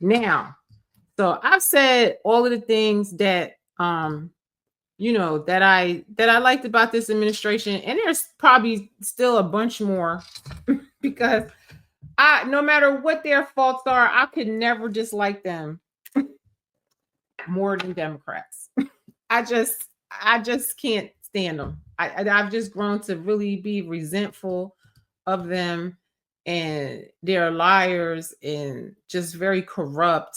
Now, so I've said all of the things that that I liked about this administration, and there's probably still a bunch more because I no matter what their faults are, I could never dislike them more than Democrats. I just can't stand them. I've just grown to really be resentful of them, and they're liars and just very corrupt,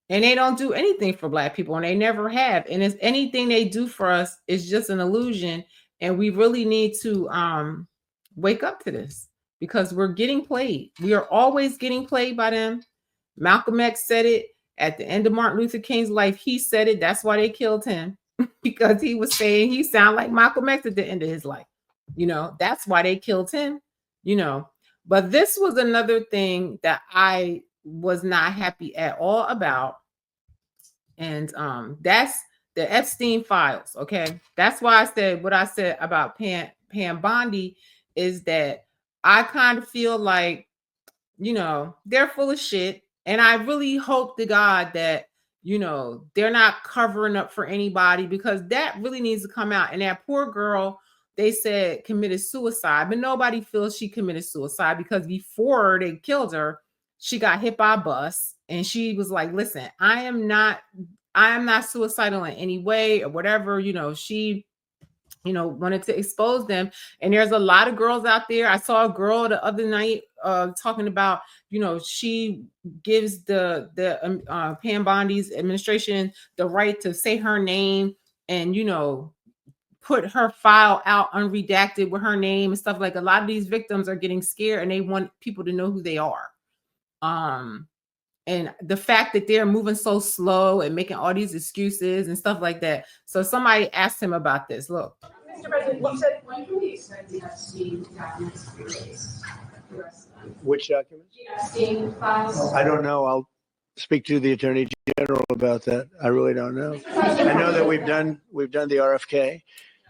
and they don't do anything for Black people, and they never have. And if anything they do for us is just an illusion, and we really need to wake up to this because we're getting played. We are always getting played by them. Malcolm X said it at the end of Martin Luther King's life. He said it. That's why they killed him because he was saying he sounded like Malcolm X at the end of his life. That's why they killed him. But this was another thing that I was not happy at all about. And that's the Epstein files. Okay. That's why I said what I said about Pam Bondi is that I kind of feel like, they're full of shit. And I really hope to God that, they're not covering up for anybody, because that really needs to come out. And that poor girl, they said committed suicide, but nobody feels she committed suicide because before they killed her, she got hit by a bus and she was like, listen, I am not suicidal in any way or whatever. She wanted to expose them. And there's a lot of girls out there. I saw a girl the other night talking about, she gives the Pam Bondi's administration the right to say her name and, put her file out unredacted with her name and stuff. Like, a lot of these victims are getting scared and they want people to know who they are. And the fact that they're moving so slow and making all these excuses and stuff like that. So somebody asked him about this. Look. Mr. President, when can we expect the Epstein documents to be released? Which documents? The Epstein files. I don't know. I'll speak to the Attorney General about that. I really don't know. I know that we've done the RFK.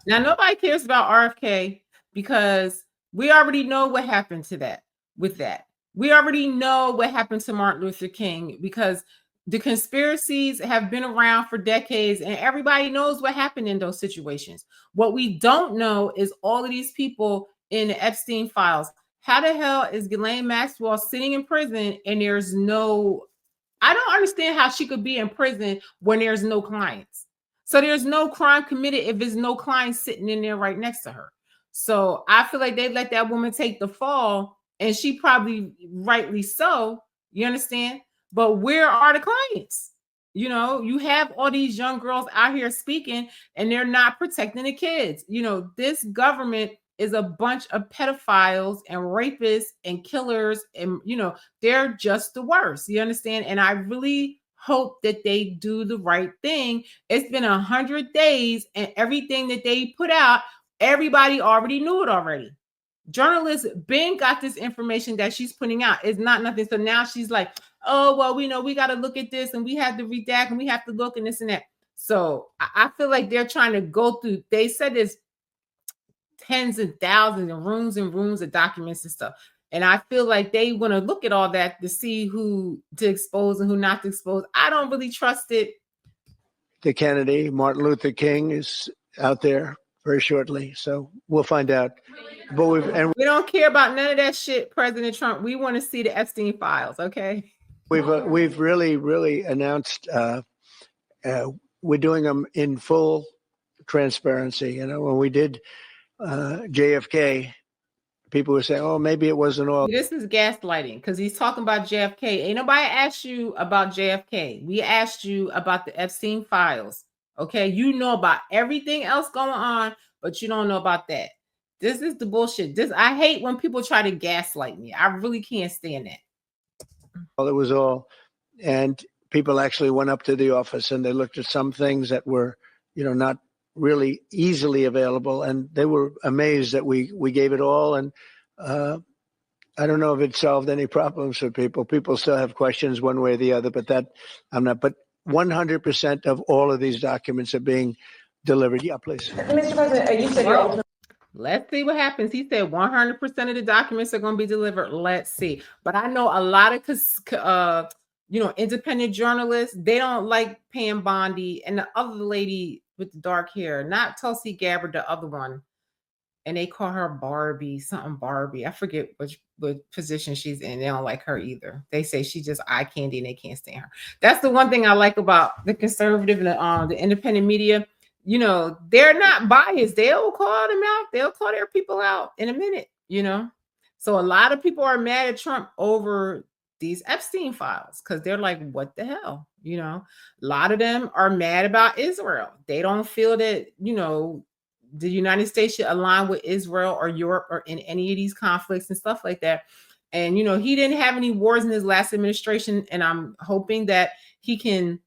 Now, nobody cares about RFK because we already know what happened to that. With that, we already know what happened to Martin Luther King, because the conspiracies have been around for decades and everybody knows what happened in those situations. What we don't know is all of these people in the Epstein files. How the hell is Ghislaine Maxwell sitting in prison and I don't understand how she could be in prison when there's no clients. So there's no crime committed if there's no client sitting in there right next to her. So I feel like they let that woman take the fall, and she probably rightly so. You understand? But where are the clients? You have all these young girls out here speaking and they're not protecting the kids. This government is a bunch of pedophiles and rapists and killers, and they're just the worst. You understand? And I really hope that they do the right thing. It's been 100 days and everything that they put out, everybody already knew it already. Journalists Ben got this information that she's putting out. It's not nothing. So now she's like, oh, well, we got to look at this and we have to redact and we have to look and this and that. So I feel like they're trying to go through, they said there's tens and thousands and rooms of documents and stuff. And I feel like they want to look at all that to see who to expose and who not to expose. I don't really trust it. The Kennedy, Martin Luther King is out there very shortly. So we'll find out. But we don't care about none of that shit, President Trump. We want to see the Epstein files, okay? We've really announced we're doing them in full transparency. When we did JFK, people were saying, oh, maybe it wasn't all. This is gaslighting because he's talking about JFK. Ain't nobody asked you about JFK. We asked you about the Epstein files. Okay, you know about everything else going on, but you don't know about that. This is the bullshit. I hate when people try to gaslight me. I really can't stand that. Well, it was all, and people actually went up to the office and they looked at some things that were, not really easily available, and they were amazed that we gave it all. And I don't know if it solved any problems for people. People still have questions one way or the other, but that I'm not. But 100% of all of these documents are being delivered. Yeah, please. Mr. President, you said you're let's see what happens. He said 100% of the documents are going to be delivered. Let's see. But I know a lot of independent journalists. They don't like Pam Bondi and the other lady with the dark hair, not Tulsi Gabbard, the other one. And they call her Barbie, something Barbie. I forget what position she's in. They don't like her either. They say she's just eye candy and they can't stand her. That's the one thing I like about the conservative and the independent media. They're not biased. They'll call them out. They'll call their people out in a minute, So a lot of people are mad at Trump over these Epstein files because they're like, what the hell? A lot of them are mad about Israel. They don't feel that, the United States should align with Israel or Europe or in any of these conflicts and stuff like that. And, he didn't have any wars in his last administration. And I'm hoping that he can,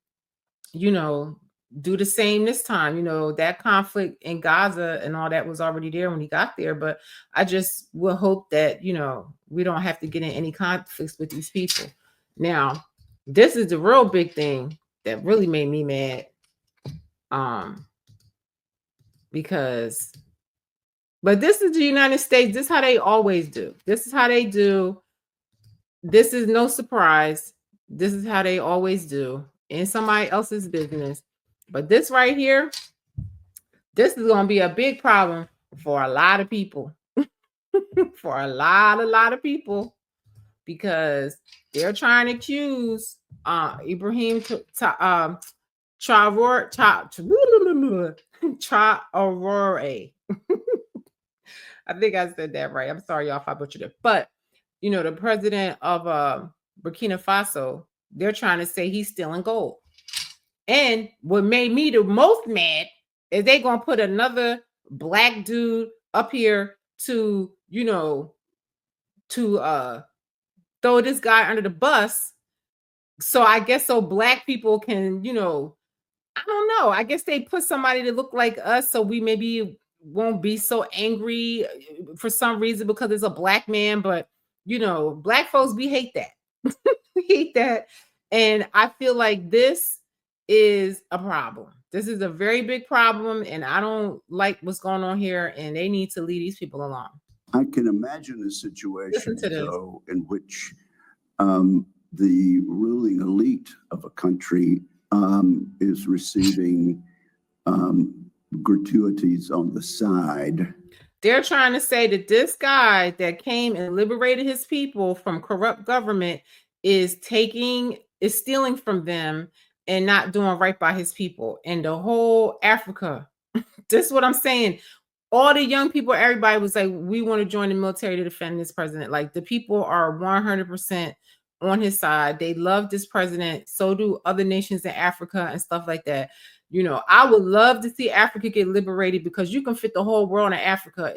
do the same this time. That conflict in Gaza and all that was already there when he got there. But I just will hope that, we don't have to get in any conflicts with these people. Now, this is the real big thing that really made me mad. But this is the United States. This is how they always do. This is how they do. This is no surprise. This is how they always do in somebody else's business. But this right here, this is going to be a big problem for a lot of people. For a lot of people, because they're trying to accuse Ibrahim Traoré. I think I said that right. I'm sorry, y'all, if I butchered it. But the president of Burkina Faso, they're trying to say he's stealing gold. And what made me the most mad is they gonna put another black dude up here to throw this guy under the bus. So I guess so black people can, I don't know. I guess they put somebody to look like us so we maybe won't be so angry for some reason because it's a black man. But, black folks, we hate that. We hate that. And I feel like this is a problem. This is a very big problem. And I don't like what's going on here. And they need to leave these people alone. I can imagine a situation, though, in which the ruling elite of a country is receiving gratuities on the side. They're trying to say that this guy that came and liberated his people from corrupt government is stealing from them and not doing right by his people. And the whole Africa, this is what I'm saying. All the young people, everybody was like, we want to join the military to defend this president. Like, the people are 100% on his side. They love this president. So do other nations in Africa and stuff like that. I would love to see Africa get liberated because you can fit the whole world in Africa.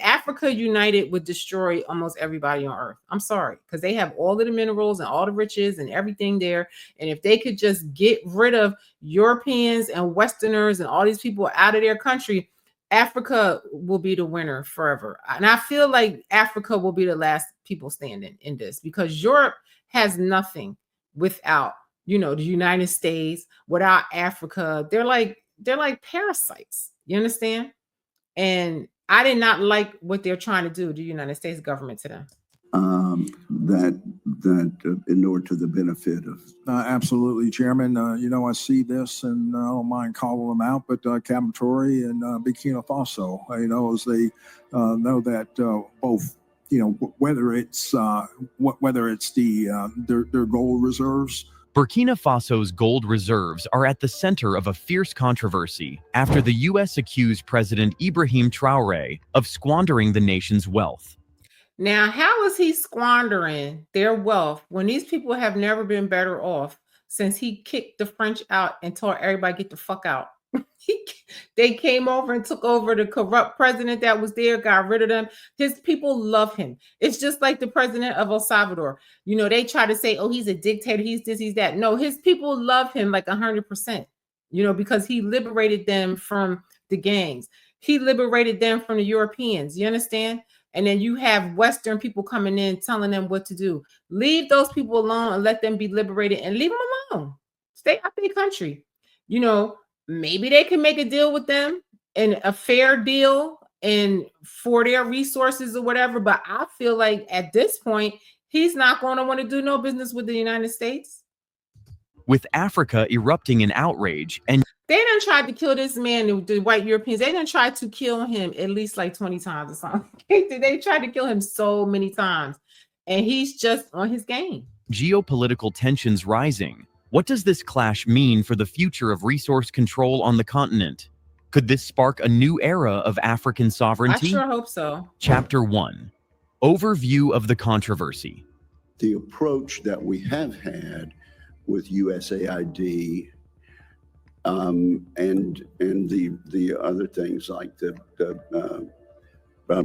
Africa united would destroy almost everybody on earth. I'm sorry, because they have all of the minerals and all the riches and everything there. And if they could just get rid of Europeans and Westerners and all these people out of their country, Africa will be the winner forever. And I feel like Africa will be the last people standing in this because Europe has nothing without, the United States, without Africa. They're like parasites. You understand? And I did not like what they're trying to do, the United States government, to them. That inure to the benefit of. Absolutely, Chairman. I see this, and I don't mind calling them out, but Kamotori and Burkina Faso, as they know that both, whether it's their gold reserves. Burkina Faso's gold reserves are at the center of a fierce controversy after the U.S. accused President Ibrahim Traoré of squandering the nation's wealth. Now, how is he squandering their wealth when these people have never been better off since he kicked the French out and told everybody get the fuck out? They came over and took over the corrupt president that was there, got rid of them. His people love him. It's just like the president of El Salvador. They try to say, oh, he's a dictator, he's this, he's that. No, his people love him like 100%, because he liberated them from the gangs. He liberated them from the Europeans. You understand? And then you have Western people coming in telling them what to do. Leave those people alone and let them be liberated and leave them alone. Stay out their country. Maybe they can make a deal with them and a fair deal and for their resources or whatever. But I feel like at this point, he's not going to want to do no business with the United States. with Africa erupting in outrage and They done tried to kill this man, the white Europeans. They done tried to kill him at least like 20 times or something. They tried to kill him so many times. And he's just on his game. geopolitical tensions rising. What does this clash mean for the future of resource control on the continent? Could this spark a new era of African I sovereignty? sure hope so. Chapter 1. Overview of the controversy. The approach that we have had with USAID and the other things like the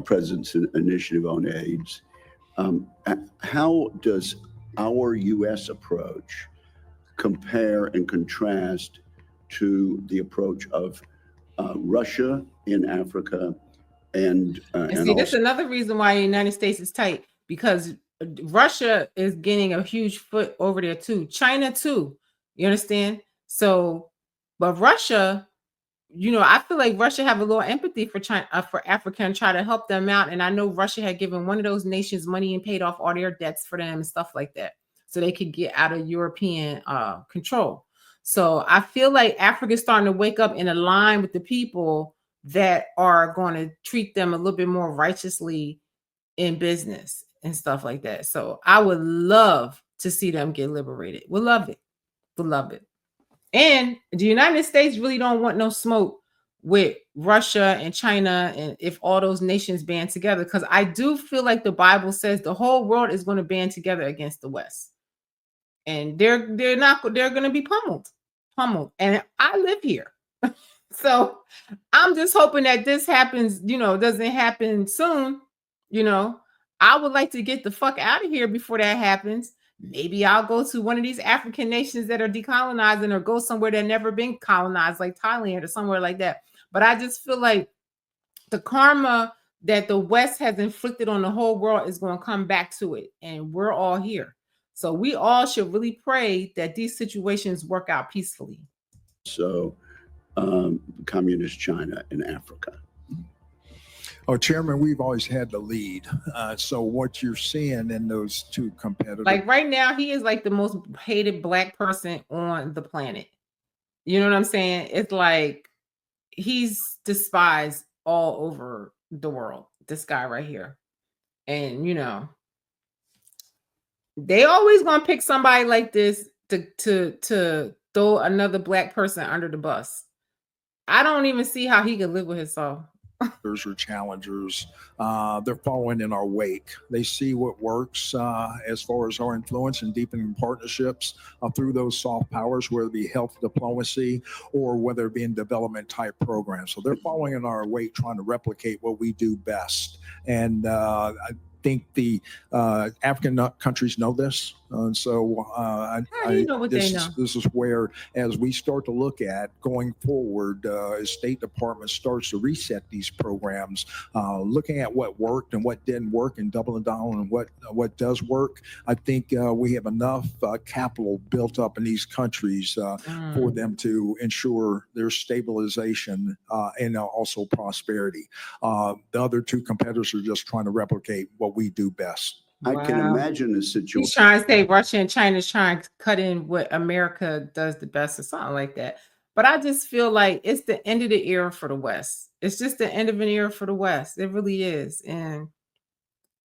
President's Initiative on AIDS, how does our U.S. approach compare and contrast to the approach of Russia in Africa And see, that's another reason why the United States is tight, because Russia is getting a huge foot over there too. China too. You understand? So, but Russia, I feel like Russia have a little empathy for China, for Africa, and try to help them out. And I know Russia had given one of those nations money and paid off all their debts for them and stuff like that, so they could get out of European control. So I feel like Africa is starting to wake up and align with the people that are going to treat them a little bit more righteously in business and stuff like that. So I would love to see them get liberated. We'll love it. We'll love it. And the United States really don't want no smoke with Russia and China, and if all those nations band together, because I do feel like the Bible says the whole world is going to band together against the West. And they're going to be pummeled. And I live here. So I'm just hoping that this happens, doesn't happen soon. I would like to get the fuck out of here before that happens. Maybe I'll go to one of these African nations that are decolonizing, or go somewhere that never been colonized, like Thailand or somewhere like that. But I just feel like the karma that the West has inflicted on the whole world is going to come back to it. And we're all here. So we all should really pray that these situations work out peacefully. So communist China in Africa. Oh, Chairman, we've always had the lead. So what you're seeing in those two competitors, like right now, he is like the most hated Black person on the planet. You know what I'm saying? It's like he's despised all over the world. This guy right here, and they always gonna pick somebody like this to throw another Black person under the bus. I don't even see how he could live with himself. or challengers, they're following in our wake. They see what works as far as our influence and deepening partnerships through those soft powers, whether it be health diplomacy or whether it be in development type programs. So they're following in our wake, trying to replicate what we do best. And I think the African countries know this. And so this is where, as we start to look at going forward, as State Department starts to reset these programs, looking at what worked and what didn't work, and doubling down on what does work, I think we have enough capital built up in these countries for them to ensure their stabilization and also prosperity. The other two competitors are just trying to replicate what we do best. I can imagine a situation. He's trying to say Russia and China is trying to cut in what America does the best, or something like that. But I just feel like it's the end of the era for the West. It's just the end of an era for the West. It really is. And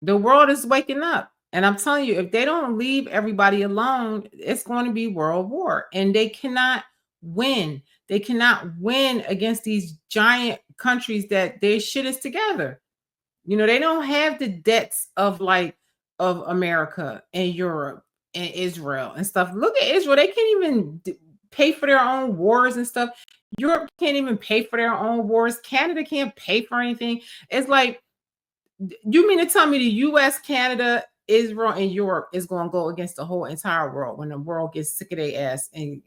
the world is waking up. And I'm telling you, if they don't leave everybody alone, it's going to be world war. And they cannot win. They cannot win against these giant countries that their shit is together. They don't have the debts of America and Europe and Israel and stuff. Look at Israel. They can't even pay for their own wars and stuff. Europe can't even pay for their own wars. Canada can't pay for anything. It's like, you mean to tell me the US, Canada, Israel, and Europe is going to go against the whole entire world when the world gets sick of their ass and,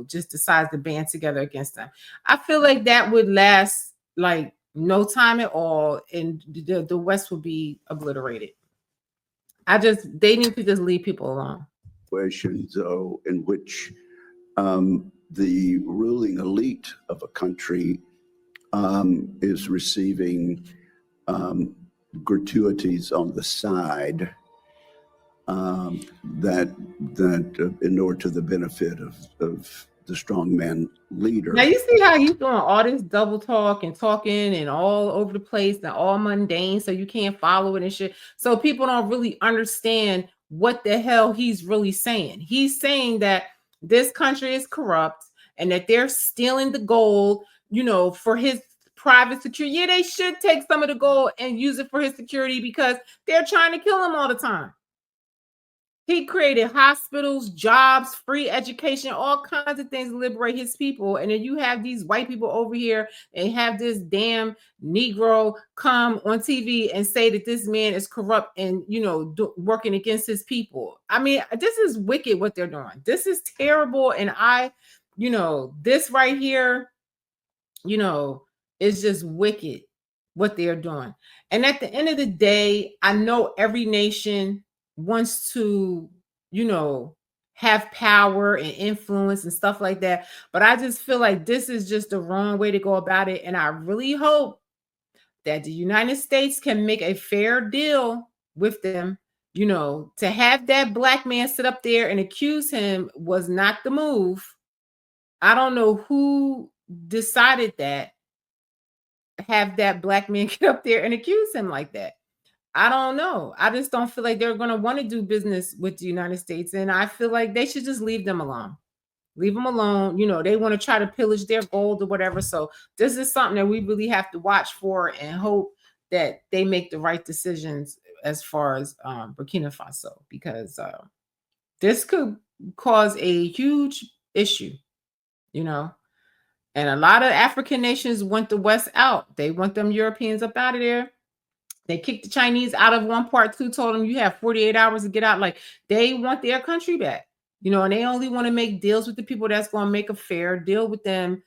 just decides to band together against them? I feel like that would last like no time at all, and the West would be obliterated. They need to just leave people alone. Situations, though, in which the ruling elite of a country is receiving gratuities on the side that inure to the benefit of the strongman leader. Now you see how he's doing all this double talk and talking and all over the place and all mundane, so you can't follow it and shit. So people don't really understand what the hell he's really saying. He's saying that this country is corrupt and that they're stealing the gold, you know, for his private security. Yeah, they should take some of the gold and use it for his security because they're trying to kill him all the time. He created hospitals, jobs, free education, all kinds of things to liberate his people. And then you have these white people over here and have this damn Negro come on TV and say that this man is corrupt and, you know, working against his people. I mean, this is wicked what they're doing. This is terrible. And you know, this right here, you know, is just wicked what they're doing. And at the end of the day, I know every nation wants to, you know, have power and influence and stuff like that. But I just feel like this is just the wrong way to go about it. And I really hope that the United States can make a fair deal with them. You know, to have that black man sit up there and accuse him was not the move. I don't know who decided that. Have that black man get up there and accuse him like that. I don't know. I just don't feel like they're going to want to do business with the United States. And I feel like they should just leave them alone. Leave them alone. You know, they want to try to pillage their gold or whatever. So this is something that we really have to watch for and hope that they make the right decisions as far as Burkina Faso, because this could cause a huge issue, you know. And a lot of African nations want the West out. They want them Europeans up out of there. They kicked the Chinese out of one part too, told them you have 48 hours to get out. Like, they want their country back, you know, and they only want to make deals with the people that's going to make a fair deal with them,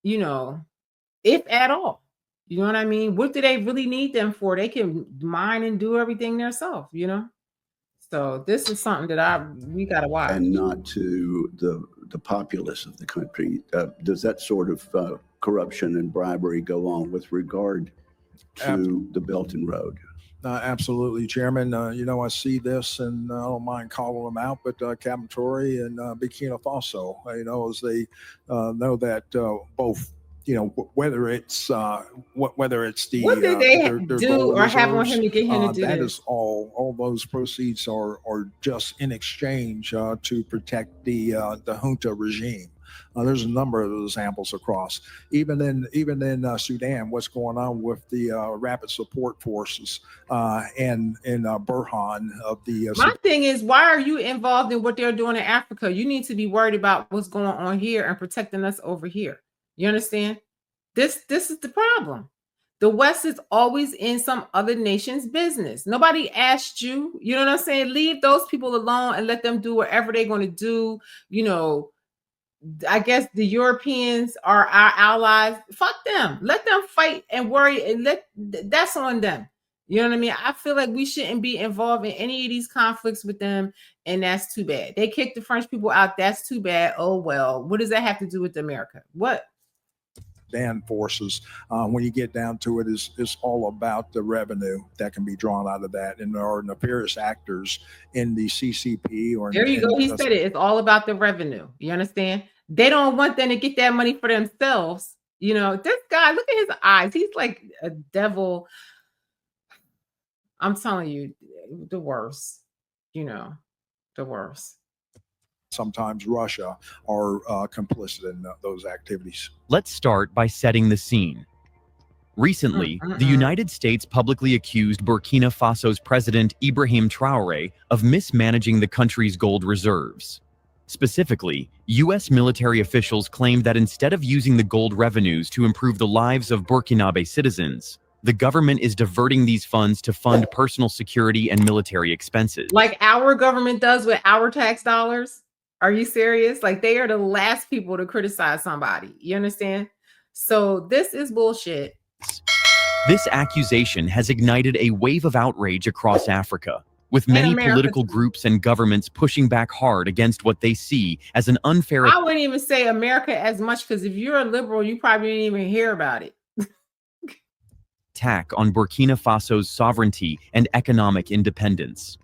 you know, if at all. You know what I mean? What do they really need them for? They can mine and do everything themselves, you know? So this is something that we got to watch. And not to the populace of the country. Does that sort of corruption and bribery go on with regard to the Belt and Road? Absolutely, Chairman. You know, I see this, and I don't mind calling them out, but Captain Tory and Burkina Faso, you know, as they know that both, you know, whether it's the what did they do or have on him to get him to do that this? is all those proceeds are just in exchange to protect the junta regime. There's a number of examples across, even in Sudan, what's going on with the rapid support forces and in Burhan of the. My thing is, why are you involved in what they're doing in Africa? You need to be worried about what's going on here and protecting us over here. You understand? This is the problem. The West is always in some other nation's business. Nobody asked you. You know what I'm saying? Leave those people alone and let them do whatever they're going to do. You know, I guess the Europeans are our allies. Fuck them. Let them fight and worry, and that's on them. You know what I mean? I feel like we shouldn't be involved in any of these conflicts with them, and that's too bad. They kicked the French people out. That's too bad. Oh well. What does that have to do with America? What? Sudan forces, when you get down to it, is all about the revenue that can be drawn out of that, and there are nefarious actors in the CCP. Or there you go. He said it. It's all about the revenue. You understand? They don't want them to get that money for themselves. You know, this guy. Look at his eyes. He's like a devil. I'm telling you, the worst. You know, the worst. Sometimes Russia are complicit in those activities. Let's start by setting the scene. Recently, the United States publicly accused Burkina Faso's President Ibrahim Traoré of mismanaging the country's gold reserves. Specifically, U.S. military officials claimed that instead of using the gold revenues to improve the lives of Burkinabe citizens, the government is diverting these funds to fund personal security and military expenses. Like our government does with our tax dollars? Are you serious? Like, they are the last people to criticize somebody. You understand? So this is bullshit. This accusation has ignited a wave of outrage across Africa, with many political groups and governments pushing back hard against what they see as an unfair. I wouldn't even say America as much, because if you're a liberal, you probably didn't even hear about it. Attack on Burkina Faso's sovereignty and economic independence.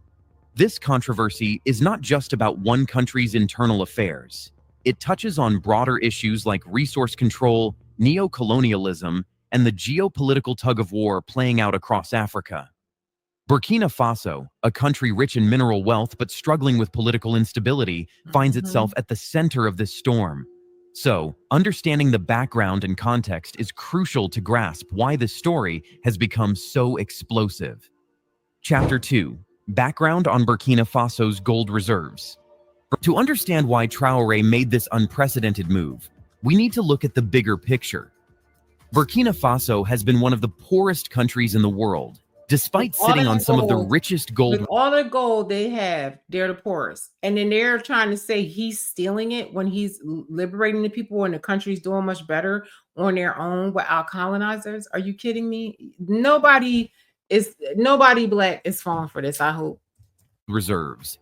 This controversy is not just about one country's internal affairs. It touches on broader issues like resource control, neo-colonialism, and the geopolitical tug-of-war playing out across Africa. Burkina Faso, a country rich in mineral wealth but struggling with political instability, finds itself at the center of this storm. So, understanding the background and context is crucial to grasp why this story has become so explosive. Chapter 2. Background on Burkina Faso's gold reserves. To understand why Traoré made this unprecedented move, we need to look at the bigger picture. Burkina Faso has been one of the poorest countries in the world, despite sitting on some of the richest gold. With all the gold they have, they're the poorest. And then they're trying to say he's stealing it when he's liberating the people and the country's doing much better on their own without colonizers. Are you kidding me? Nobody black is falling for this, I hope. Reserves.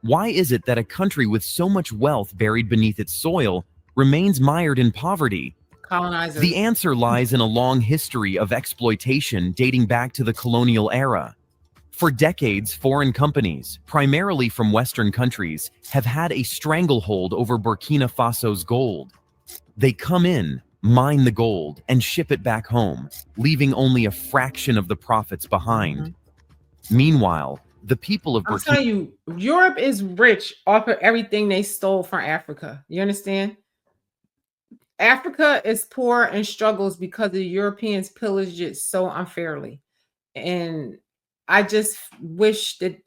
Why is it that a country with so much wealth buried beneath its soil remains mired in poverty? Colonizers. The answer lies in a long history of exploitation dating back to the colonial era. For decades, foreign companies, primarily from Western countries, have had a stranglehold over Burkina Faso's gold. They come in, mine the gold, and ship it back home, leaving only a fraction of the profits behind. Meanwhile, the people of I'm telling you, Europe is rich off of everything they stole from Africa. You understand? Africa is poor and struggles because the Europeans pillaged it so unfairly. And I just wish that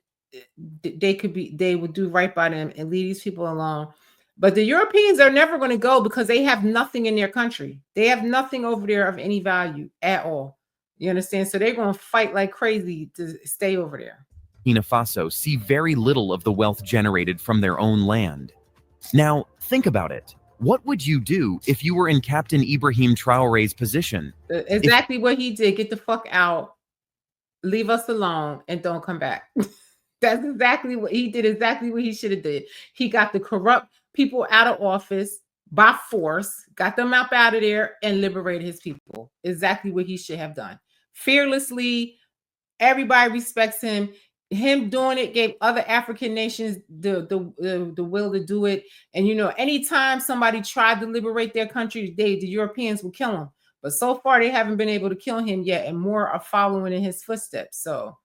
they would do right by them and leave these people alone. But the Europeans are never going to go because they have nothing in their country. They have nothing over there of any value at all. You understand? So they're going to fight like crazy to stay over there. Burkina Faso see very little of the wealth generated from their own land. Now, think about it. What would you do if you were in Captain Ibrahim Traoré's position? Exactly what he did. Get the fuck out, leave us alone, and don't come back. That's exactly what he did. Exactly what he should have did. He got the corrupt people out of office by force, got them out of there, and liberated his people. Exactly what he should have done. Fearlessly, everybody respects him. Him doing it gave other African nations the will to do it. And you know, anytime somebody tried to liberate their country, the Europeans will kill him. But so far, they haven't been able to kill him yet, and more are following in his footsteps. So,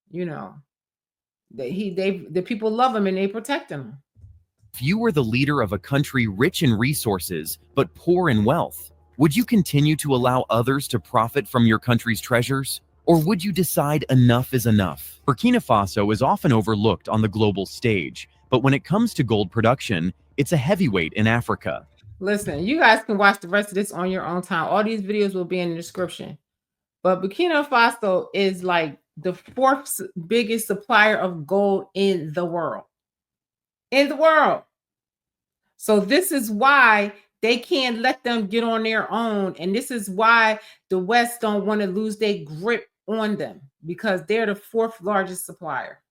you know, the people love him and they protect him. If you were the leader of a country rich in resources but poor in wealth, would you continue to allow others to profit from your country's treasures? Or would you decide enough is enough? Burkina Faso is often overlooked on the global stage, but when it comes to gold production, it's a heavyweight in Africa. Listen, you guys can watch the rest of this on your own time. All these videos will be in the description. But Burkina Faso is like the fourth biggest supplier of gold in the world. In the world. So this is why they can't let them get on their own. And this is why the West don't want to lose their grip on them, because they're the fourth largest supplier.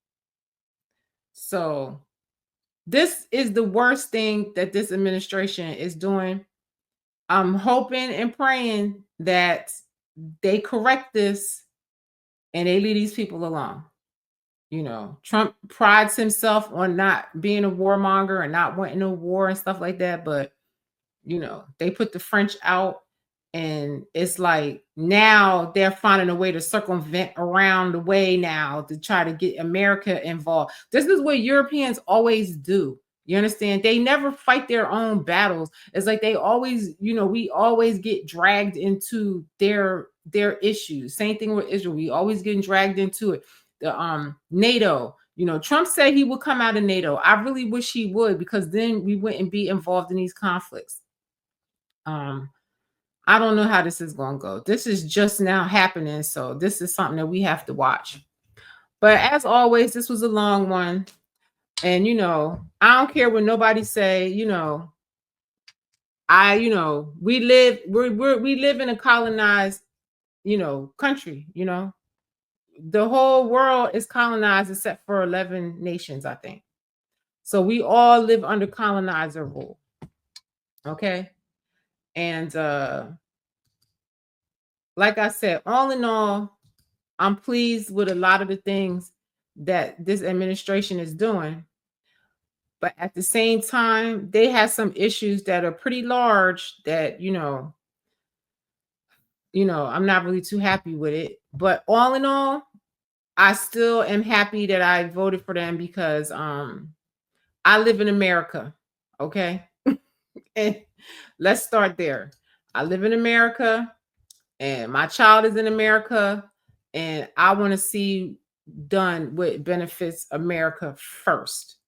So this is the worst thing that this administration is doing. I'm hoping and praying that they correct this and they leave these people alone. You know, Trump prides himself on not being a warmonger and not wanting a war and stuff like that. But, you know, they put the French out, and it's like now they're finding a way to circumvent around the way now to try to get America involved. This is what Europeans always do. You understand? They never fight their own battles. It's like they always, you know, we always get dragged into their issues. Same thing with Israel. We always getting dragged into it. The NATO, you know, Trump said he would come out of NATO. I really wish he would, because then we wouldn't be involved in these conflicts. I don't know how this is going to go. This is just now happening. So this is something that we have to watch. But as always, this was a long one. And, you know, I don't care what nobody say, you know, we live in a colonized, you know, country, you know. The whole world is colonized except for 11 nations, I think. So we all live under colonizer rule. Okay. And like I said, all in all, I'm pleased with a lot of the things that this administration is doing. But at the same time, they have some issues that are pretty large that, I'm not really too happy with it. But all in all, I still am happy that I voted for them because I live in America. Okay. And let's start there. I live in America and my child is in America, and I want to see done what benefits America first.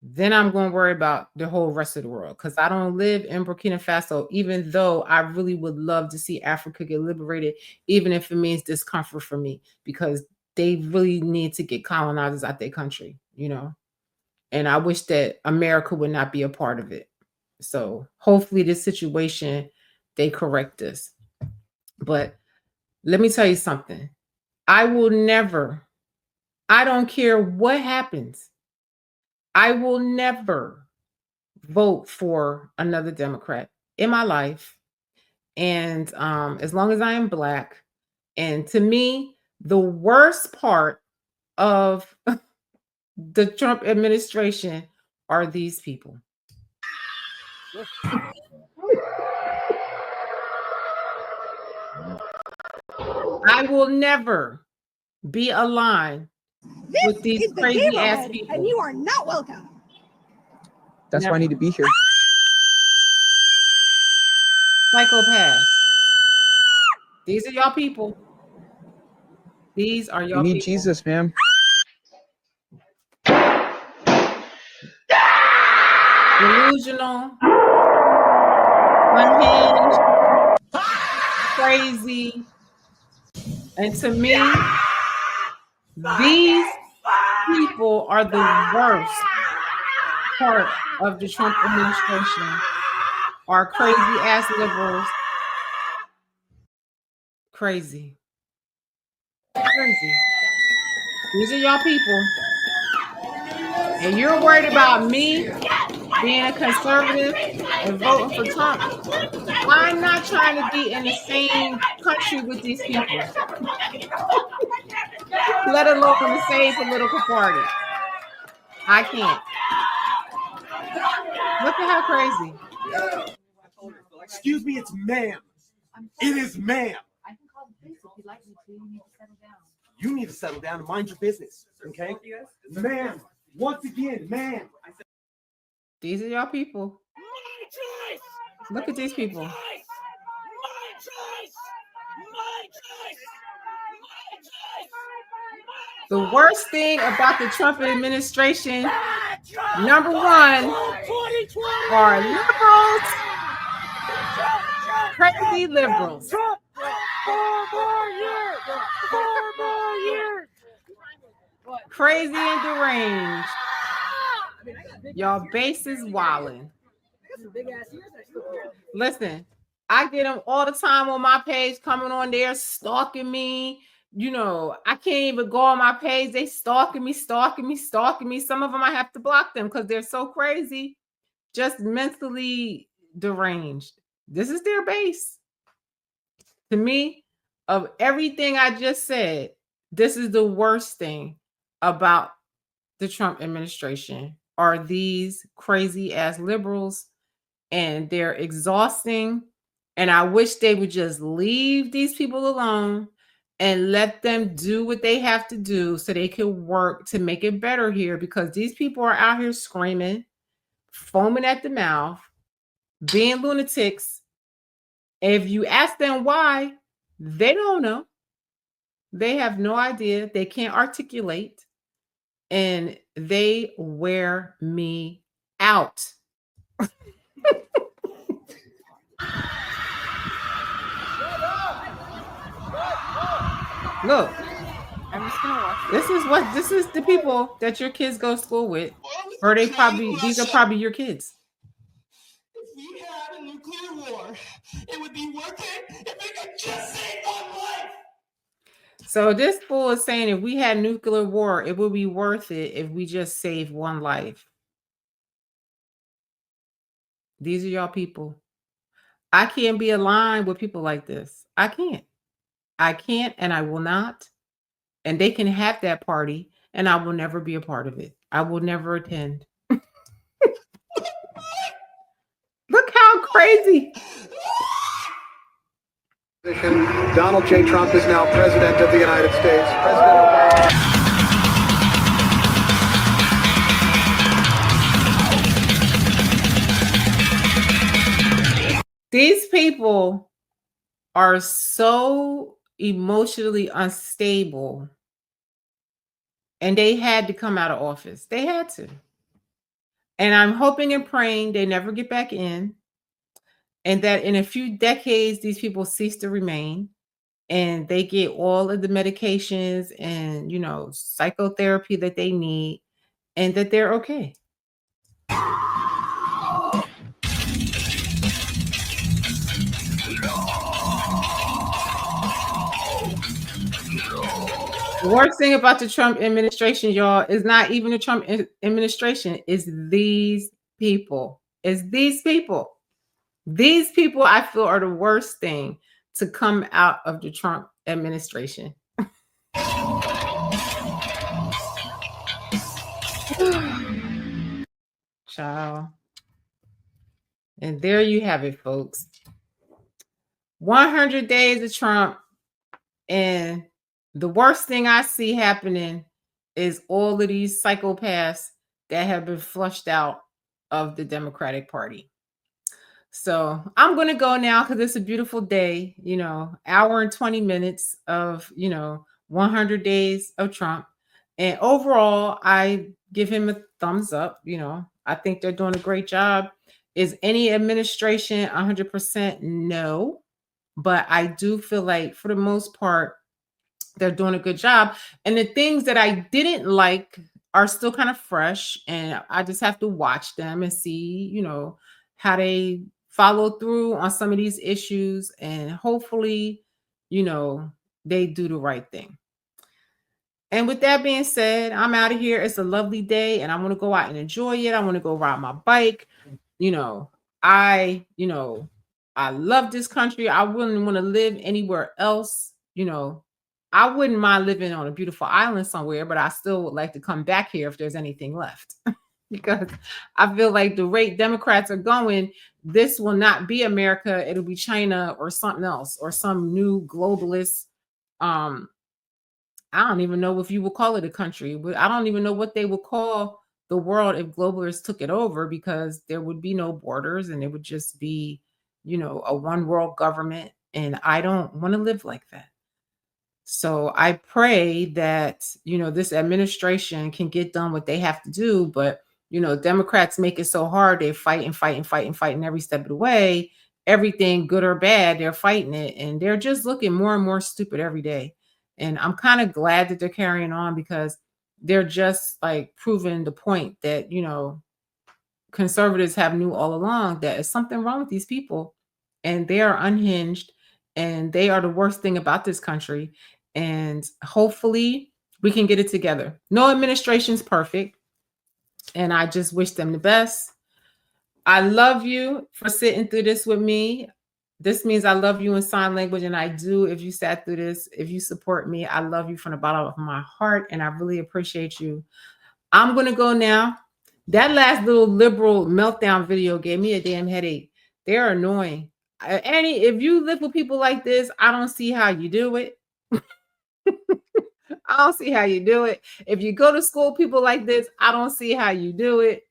Then I'm going to worry about the whole rest of the world, because I don't live in Burkina Faso, even though I really would love to see Africa get liberated, even if it means discomfort for me, because they really need to get colonizers out their country, and I wish that America would not be a part of it. So hopefully this situation, they correct this. But let me tell you something. I don't care what happens, I will never vote for another Democrat in my life. And as long as I am Black. And to me, the worst part of the Trump administration are these people. I will never be aligned with these crazy ass people. And you are not welcome. That's why I need to be here. Psychopaths. These are y'all people. These are y'all You need people. Jesus, man. Delusional, unhinged, crazy. And to me, these people are the worst part of the Trump administration, are crazy ass liberals. Crazy. These are y'all people. And you're worried about me being a conservative and voting for Trump. I'm not trying to be in the same country with these people, let alone the same political party. I can't. Look at how crazy. Excuse me, it's ma'am. It is ma'am. I can call the police if you'd like me to. You need to settle down. You need to settle down and mind your business, okay? Ma'am, once again, ma'am. These are y'all people. Look at these people. The worst thing about the Trump administration, number one, are liberals, crazy liberals. Crazy and deranged. Y'all base is wilding. Listen, I get them all the time on my page, coming on there, stalking me. I can't even go on my page. They stalking me. Some of them I have to block them because they're so crazy, just mentally deranged. This is their base. To me, of everything I just said, this is the worst thing about the Trump administration, are these crazy ass liberals, and they're exhausting. And I wish they would just leave these people alone and let them do what they have to do so they can work to make it better here, because these people are out here screaming, foaming at the mouth, being lunatics. If you ask them why, they don't know. They have no idea. They can't articulate. And they wear me out. Look, I'm just gonna watch. This is the people that your kids go to school with, or these are probably your kids. If we had a nuclear war, it would be worth it if we could just save one life. So this fool is saying if we had nuclear war, it would be worth it if we just save one life. These are y'all people. I can't be aligned with people like this. I can't, and I will not. And they can have that party, and I will never be a part of it. I will never attend. Look how crazy. Donald J. Trump is now president of the United States. President Obama. These people are so emotionally unstable, and they had to come out of office. They had to. And I'm hoping and praying they never get back in, and that in a few decades, these people cease to remain and they get all of the medications and, psychotherapy that they need, and that they're okay. The worst thing about the Trump administration, y'all, is not even the Trump administration. It's these people. It's these people. These people, I feel, are the worst thing to come out of the Trump administration. Child. And there you have it, folks. 100 days of Trump, and the worst thing I see happening is all of these psychopaths that have been flushed out of the Democratic Party. So I'm going to go now because it's a beautiful day, hour and 20 minutes of, 100 days of Trump. And overall, I give him a thumbs up. I think they're doing a great job. Is any administration 100%? No. But I do feel like for the most part, they're doing a good job. And the things that I didn't like are still kind of fresh. And I just have to watch them and see, how they follow through on some of these issues. And hopefully, they do the right thing. And with that being said, I'm out of here. It's a lovely day and I want to go out and enjoy it. I want to go ride my bike. I love this country. I wouldn't want to live anywhere else. I wouldn't mind living on a beautiful island somewhere, but I still would like to come back here if there's anything left. Because I feel like the rate Democrats are going, this will not be America. It'll be China or something else or some new globalist. I don't even know if you would call it a country, but I don't even know what they would call the world if globalists took it over, because there would be no borders and it would just be, a one world government. And I don't want to live like that. So I pray that, this administration can get done what they have to do. But, Democrats make it so hard. They fight every step of the way. Everything good or bad, they're fighting it. And they're just looking more and more stupid every day. And I'm kind of glad that they're carrying on, because they're just like proving the point that, conservatives have knew all along that there's something wrong with these people, and they are unhinged, and they are the worst thing about this country. And hopefully we can get it together. No administration's perfect, and I just wish them the best. I love you for sitting through this with me. This means I love you in sign language, and I do. If you sat through this, if you support me, I love you from the bottom of my heart, and I really appreciate you. I'm going to go now. That last little liberal meltdown video gave me a damn headache. They're annoying. Annie, if you live with people like this, I don't see how you do it. I don't see how you do it. If you go to school, people like this, I don't see how you do it.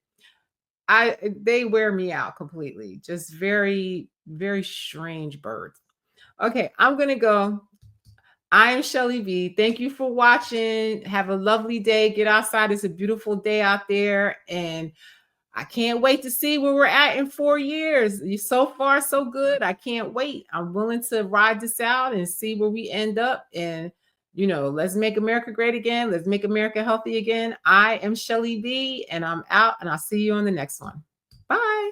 They wear me out completely. Just very, very strange birds. Okay, I'm gonna go. I am Shelly V. Thank you for watching. Have a lovely day. Get outside. It's a beautiful day out there, and I can't wait to see where we're at in 4 years. So far, so good. I can't wait. I'm willing to ride this out and see where we end up. And let's make America great again. Let's make America healthy again. I am Shelly V, and I'm out, and I'll see you on the next one. Bye.